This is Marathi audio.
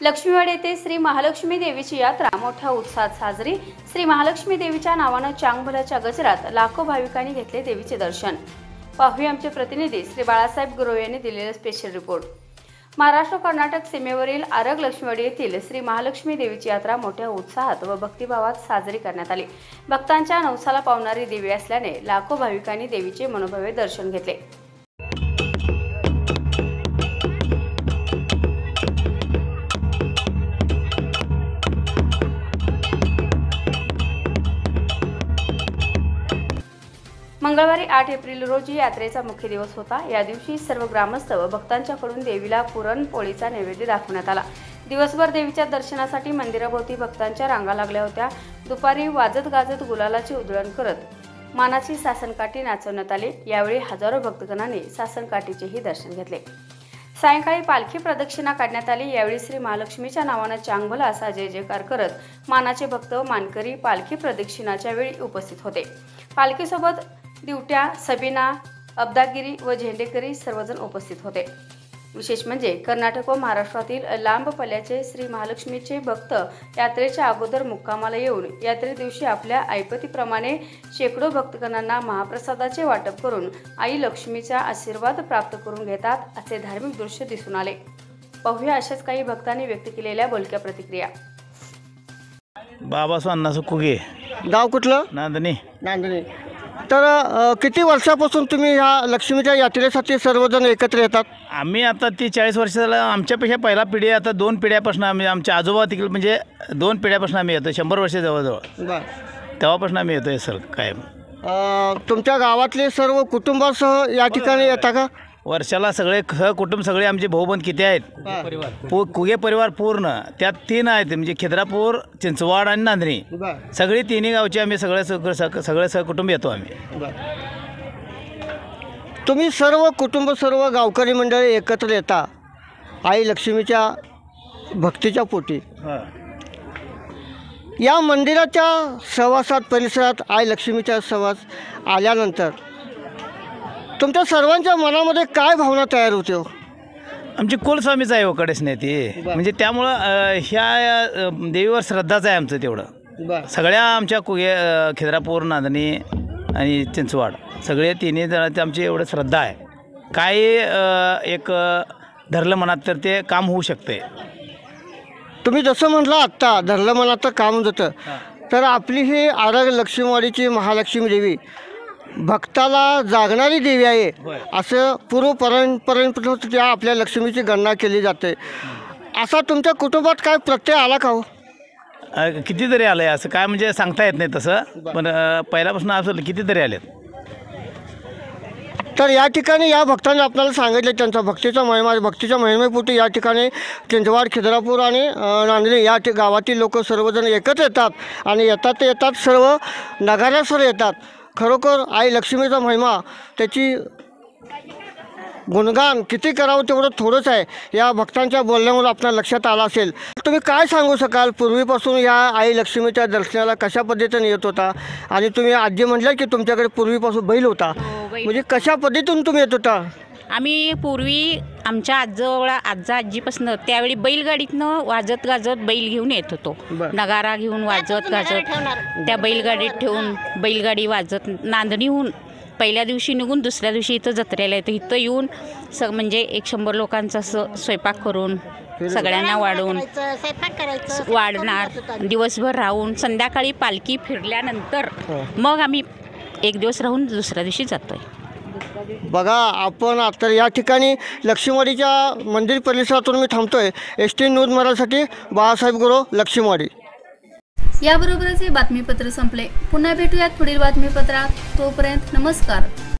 लक्ष्मीवाडी येथे श्री महालक्ष्मी देवीची यात्रा मोठ्या उत्साहात साजरी। श्री महालक्ष्मी देवीच्या नावाने चांगभल्याच्या गजरात लाखो भाविकांनी घेतले देवीचे दर्शन। पाहूया आमचे प्रतिनिधी श्री बाळासाहेब गुरव यांनी दिलेला स्पेशल रिपोर्ट। महाराष्ट्र कर्नाटक सीमेवरील आरग लक्ष्मीवाडी येथील श्री महालक्ष्मी देवीची यात्रा मोठ्या उत्साहात व भक्तिभावात साजरी करण्यात आली। भक्तांच्या नवसाला पावणारी देवी असल्याने लाखो भाविकांनी देवीचे मनोभावे दर्शन घेतले। मंगळवारी 8 एप्रिल रोजी यात्रेचा मुख्य दिवस होता। या दिवशी सर्व ग्रामस्थ व भक्तांच्याकडून देवीला पुरणपोळीचा नैवेद्य दाखवण्यात आला। दिवसभर देवीच्या दर्शनासाठी मंदिराभोवती भक्तांच्या रांगा लागल्या होत्या। दुपारी वाजत गाजत गुलालाची उधळण करत मानाची सासनकाठी नाचवण्यात आली। यावेळी हजारो भक्तगणांनी सासनकाठीचेही दर्शन घेतले। सायंकाळी पालखी प्रदक्षिणा काढण्यात आली। यावेळी श्री महालक्ष्मीच्या नावाने चांगभला असा जय जयकार करत मानाचे भक्त मानकरी पालखी प्रदक्षिणाच्या वेळी उपस्थित होते। पालखीसोबत दिवट्या, सबीना, अब्दागिरी व झेंडेकरी सर्वजण उपस्थित होते। विशेष म्हणजे कर्नाटक व महाराष्ट्रातील लांब पल्ल्याचे श्री महालक्ष्मीचे भक्त यात्रेच्या अगोदर मुक्कामाला येऊन यात्रे दिवशी आपल्या ऐपतीप्रमाणे शेकडो भक्तगणांना महाप्रसादाचे वाटप करून आई लक्ष्मीचा आशीर्वाद प्राप्त करून घेतात असे धार्मिक दृश्य दिसून आले। पाहूया अशाच काही भक्तांनी व्यक्त केलेल्या बोलक्या प्रतिक्रिया। बाबा अण्णासो कुगे, गाव कुठलं? नांदणी। नांदणी। तर किती वर्षापासून तुम्ही ह्या लक्ष्मीच्या यात्रेसाठी सर्वजण एकत्र येतात? आम्ही आता ती 40 वर्ष झालं। आमच्यापेक्षा पहिला पिढी आता 2 पिढ्यापासून आम्ही आमच्या आजोबा तिकडे म्हणजे 2 पिढ्यापासून आम्ही येतो। 100 वर्ष जवळजवळ तेव्हापासून आम्ही येतो सर कायम। तुमच्या गावातले सर्व कुटुंबासह या ठिकाणी येता का? वर्षाला सगळे कुटुंब सगळे आमचे भाऊबंद किती आहेत? कुगे परिवार पूर्ण त्यात 3 आहेत म्हणजे खिद्रापूर, चिंचवाड आणि नांदणी। सगळी तिन्ही गावचे आम्ही सगळे सहकुटुंब येतो आम्ही। तुम्ही सर्व कुटुंब सर्व गावकरी मंडळी एकत्र येता आई लक्ष्मीच्या भक्तीच्या पोटी। या मंदिराच्या सहवासात परिसरात आई लक्ष्मीच्या सहवास आल्यानंतर तुमच्या सर्वांच्या मनामध्ये काय भावना तयार होते? आमची कुलस्वामीच आहे कडेच नाही ती म्हणजे त्यामुळं ह्या देवीवर श्रद्धाच आहे आमचं तेवढं। सगळ्या आमच्या कुगे खिद्रापूर, नांदणी आणि चिंचवाड सगळे तिन्ही जणांची आमची एवढं श्रद्धा आहे। काही एक धरलं मनात तर ते काम होऊ शकते। तुम्ही जसं म्हटलं आत्ता धरलं मनात तर काम होतं, तर आपली ही आरग लक्ष्मीवाडीची महालक्ष्मी देवी भक्ताला जागणारी देवी आहे असं पूर्वपरंपरेपासून त्या आपल्या लक्ष्मीची गणना केली जाते। असा तुमच्या कुटुंबात काय प्रत्यय आला का हो? कितीतरी आलं आहे असं काय म्हणजे सांगता येत नाही तसं, पण पहिल्यापासून असं कितीतरी आलेत। तर या ठिकाणी या भक्तांनी आपल्याला सांगितले त्यांचा भक्तीचा महिमेपोटी या ठिकाणी चिंचवाड, खिद्रापूर आणि नांदणी या गावातील लोक सर्वजण एकत्र येतात आणि येतात सर्व नगाऱ्यासर येतात। खरोखर आई लक्ष्मीचा महिमा त्याची गुणगान किती करावं तेवढं थोडंच आहे। या भक्तांच्या बोलण्यामुळे आपल्याला लक्षात आलं असेल। तुम्ही काय सांगू शकाल पूर्वीपासून या आई लक्ष्मीच्या दर्शनाला कशा पद्धतीने येत होता? आणि तुम्ही आजी म्हटलं की तुमच्याकडे पूर्वीपासून बैल होता, म्हणजे कशा पद्धतीने तुम्ही येत होता? आम्ही पूर्वी आमच्या आजीपासून त्यावेळी बैलगाडीतनं वाजत गाजत बैल घेऊन येत होतो। नगारा घेऊन वाजत गाजत त्या बैलगाडीत ठेवून बैलगाडी वाजत नांदणीहून पहिल्या दिवशी निघून दुसऱ्या दिवशी इथं जत्रेला येतं। इथं येऊन म्हणजे 100 लोकांचा स्वयंपाक करून सगळ्यांना वाढणार दिवसभर राहून संध्याकाळी पालखी फिरल्यानंतर मग आम्ही एक दिवस राहून दुसऱ्या दिवशी जातोय। बघा आपण आता या ठिकाणी लक्ष्मीवाडीच्या मंदिर परिसरातून मी थांबतोय। ST न्यूज मराठीसाठी बाळासाहेब गुरव, लक्ष्मीवाडी। याबरोबरच हे बातमीपत्र संपले। पुन्हा भेटूयात पुढील बातमीपत्रात। तोपर्यंत नमस्कार।